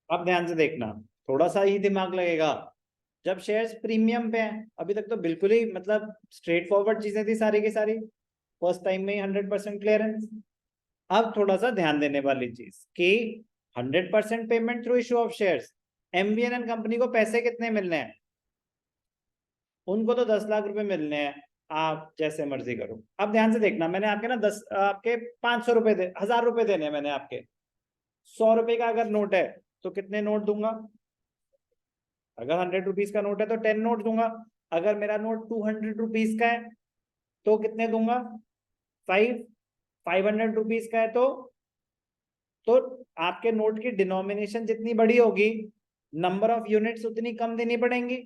अब ध्यान से देखना, थोड़ा सा ही दिमाग लगेगा। जब शेयर्स प्रीमियम पे हैं, अभी तक तो बिल्कुल ही मतलब स्ट्रेट फॉरवर्ड चीजें थी सारी की सारी, फर्स्ट टाइम में ही 100% क्लियरेंस। अब थोड़ा सा ध्यान देने वाली चीज कि 100% payment through issue of shares, MVN company को पैसे कितने मिलने हैं? उनको तो 10 लाख रुपए मिलने हैं, आप जैसे मर्जी करो। अब ध्यान से देखना, मैंने आपके ना 10 आपके 500 रुपए दे 1000 रुपए देने हैं मैंने आपके। 100 रुपए का अगर नोट है तो कितने नोट दूंगा? अगर 100 रुपीज का नोट है तो 10 नोट दूंगा। अगर मेरा नोट 200 रुपीज का है तो कितने दूंगा? 5। 500 रुपीज का है तो आपके नोट की डिनोमिनेशन जितनी बड़ी होगी, नंबर ऑफ यूनिट्स उतनी कम देनी पड़ेंगी।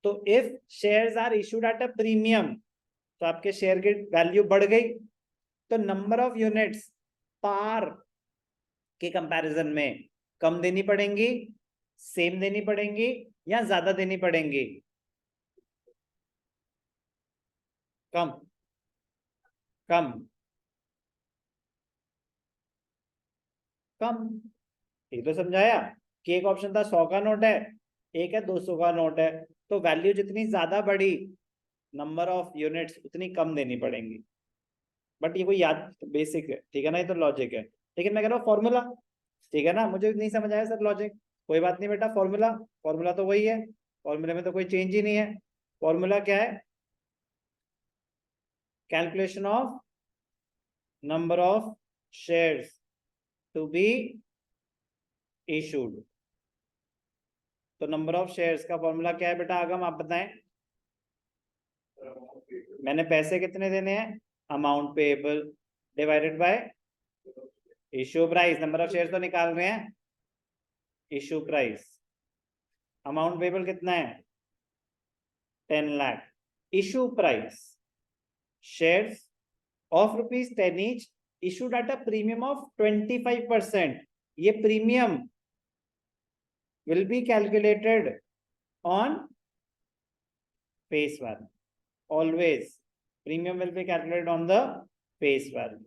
तो if shares are issued at a premium, तो आपके शेयर की वैल्यू बढ़ गई, तो नंबर ऑफ यूनिट्स पार के कंपैरिजन में कम देनी पड़ेंगी, सेम देनी पड़ेंगी, या ज्यादा देनी पड़ेंगी? कम। कम। कम। ये तो समझाया कि एक ऑप्शन था 100 का नोट है, एक है 200 का नोट है, तो वैल्यू जितनी ज्यादा बढ़ी, नंबर ऑफ यूनिट्स उतनी कम देनी पड़ेंगी। बट ये कोई याद बेसिक है, ठीक है ना, ये तो लॉजिक है। लेकिन मैं कह रहा हूँ फॉर्मूला, ठीक है ना, मुझे नहीं समझ आया सर लॉजिक, कोई बात नहीं बेटा, फॉर्मूला फॉर्मूला तो वही है, फॉर्मूले में तो कोई चेंज ही नहीं है। फॉर्मूला क्या है? Calculation of number of shares to be issued. तो नंबर ऑफ शेयर्स का फॉर्मूला क्या है बेटा आगम, आप बताएं। मैंने पैसे कितने देने हैं? Amount payable divided by issue price. Number of shares तो निकाल रहे हैं, इश्यू प्राइस। अमाउंट पेएबल कितना है? 10 lakh. Issue price shares of ₹10 each issued at a premium of 25%. ये premium will be calculated on face value. Always premium will be calculated on the face value.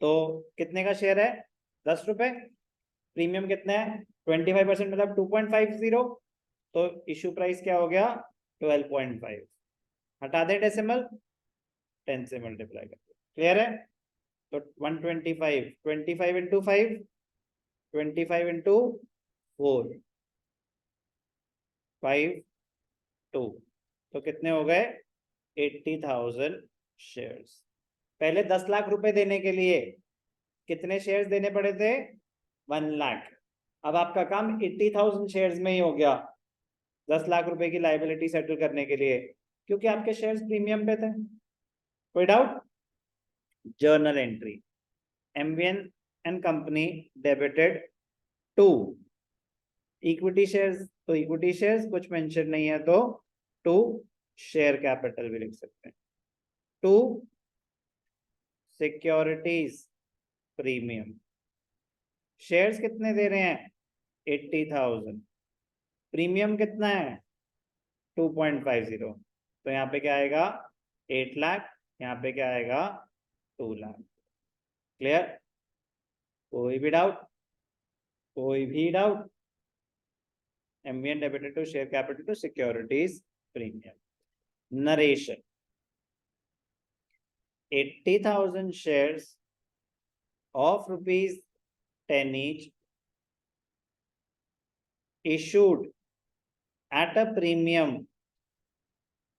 तो कितने का शेयर है? 10 रुपए। Premium कितना है? 25% मतलब 2.50। तो इश्यू प्राइस क्या हो गया? 12.5। हटा दे डेसिमल, 10 से मल्टीप्लाई कर। क्लियर है? तो 125, 25 इंटू 5, 25 इंटू 4, 5, 2, तो कितने हो गए? 80,000 शेयर्स। पहले 10 लाख रुपए देने के लिए कितने शेयर्स देने पड़े थे? 1 लाख। अब आपका काम 80,000 शेयर्स में ही हो गया 10 लाख रुपए की लाइबिलिटी सेटल करने के लिए, क्योंकि आपके शेयर्स प्रीमियम पे थे। कोई doubt? Journal entry, MVN and company debited 2 equity shares, तो इक्विटी शेयर्स कुछ मेंशन नहीं है तो 2 शेयर कैपिटल भी लिख सकते हैं। 2 सिक्योरिटीज प्रीमियम। शेयर्स कितने दे रहे हैं? 80,000। प्रीमियम कितना है? 2.50। तो यहाँ पे क्या आएगा? 8 लाख। यहाँ पे क्या आएगा? 2 लाख। क्लियर? कोई भी डाउट? कोई भी doubt? MVN debited to share capital to securities premium. Narration, 80,000 shares of ₹10 each issued at a premium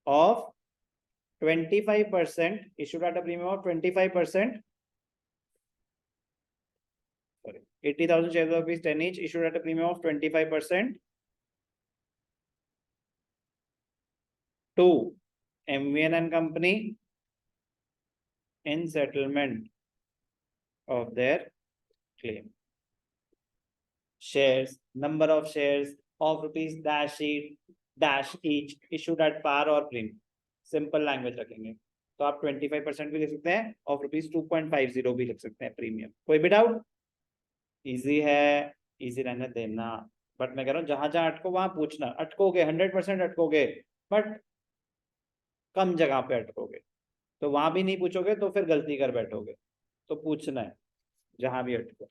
of 25%, issued at a premium of 25%, sorry, 80,000 shares of ₹10 each issued at a premium of 25% to MVN and Company in settlement of their claim. Shares, number of shares of ₹-each issued at par or premium. Simple language रखेंगे तो आप 25% भी लिख सकते हैं और ₹2.50 भी लिख सकते हैं प्रीमियम। कोई भी डाउट? इजी है, इजी रहने देना। बट मैं कह रहा हूँ जहां जहां अटको वहां पूछना। अटकोगे 100% अटकोगे, बट कम जगह पे अटकोगे, तो वहां भी नहीं पूछोगे तो फिर गलती कर बैठोगे। तो पूछना है जहां भी अटको।